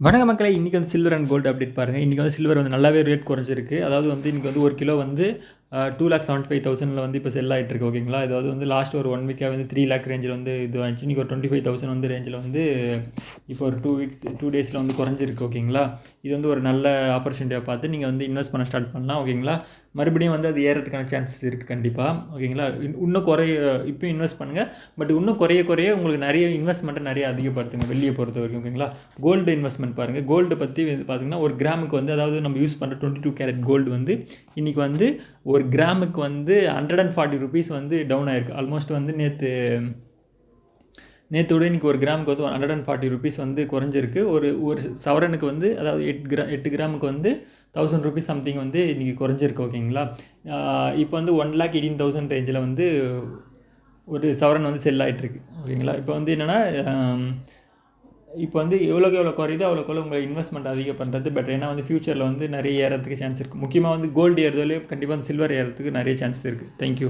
வணக்க மக்களே, இன்றைக்கி வந்து சில்வர் அண்ட் கோல்டு அப்டேட் பாருங்கள். இன்றைக்கி வந்து சில்வர் வந்து நல்லாவே ரேட் குறைஞ்சிருக்கு. அதாவது வந்து இன்றைக்கி வந்து 1 கிலோ வந்து 2,75,000 வந்து இப்போ செல் ஆகிட்டுருக்கு. ஓகேங்களா, இதாவது வந்து லாஸ்ட் ஒரு 1 வீக்காக வந்து 3 lakh ரேஞ்சில் வந்து இது ஆச்சு. இன்றைக்கி ஒரு 25,000 வந்து ரேஞ்சில் வந்து இப்போ ஒரு 2 டேஸில் வந்து குறைஞ்சிருக்கு. ஓகேங்களா, இது வந்து ஒரு நல்ல ஆப்பர்ச்சுனிட்டியாக பார்த்து நீங்கள் வந்து இன்வெஸ்ட் பண்ண ஸ்டார்ட் பண்ணலாம். ஓகேங்களா, மறுபடியும் வந்து அது ஏறதுக்கான சான்சஸ் இருக்குது கண்டிப்பாக. ஓகேங்களா, இன்னும் இப்போயும் இன்வெஸ்ட் பண்ணுங்கள். பட் இன்னும் குறைய உங்களுக்கு நிறைய இன்வெஸ்ட்மெண்ட்டை நிறைய அதிகப்படுத்துங்க வெள்ளியை பொறுத்த வரைக்கும். ஓகேங்களா, கோல்டு இன்வெஸ்ட்மெண்ட் பாருங்கள். கோல்டு பற்றி பார்த்தீங்கன்னா ஒரு கிராமுக்கு வந்து, அதாவது நம்ம யூஸ் பண்ணுற 22 கேரட் கோல்டு வந்து இன்றைக்கி வந்து ஒரு கிராமுக்கு வந்து 140 rupees வந்து டவுன் ஆயிருக்கு. ஆல்மோஸ்ட் வந்து நேற்றோட இன்றைக்கி ஒரு கிராமுக்கு வந்து 140 rupees வந்து குறைஞ்சிருக்கு. ஒரு சவரனுக்கு வந்து, அதாவது 8 கிராமுக்கு வந்து 1000 rupees சம்திங் வந்து இன்றைக்கி குறைஞ்சிருக்கு. ஓகேங்களா, இப்போ வந்து 1,18,000 ரேஞ்சில் வந்து ஒரு சவரன் வந்து செல் ஆகிட்டுருக்கு. ஓகேங்களா, இப்போ வந்து என்னென்னா இப்போ வந்து எவ்வளோக்கு எவ்வளோ குறையுதோ அவ்வளோக்கு உங்கள் இன்வெஸ்ட்மெண்ட் அதிகம் பண்ணுறது பெட்டர். ஏன்னா வந்து ஃபியூச்சரில் வந்து நிறைய ஏறதுக்கு சான்ஸ் இருக்குது. முக்கியமாக வந்து கோல்டு ஏறுதோலே கண்டிப்பாக வந்து சில்வர் ஏறதுக்கு நிறைய சான்ஸ் இருக்குது. தேங்க்யூ.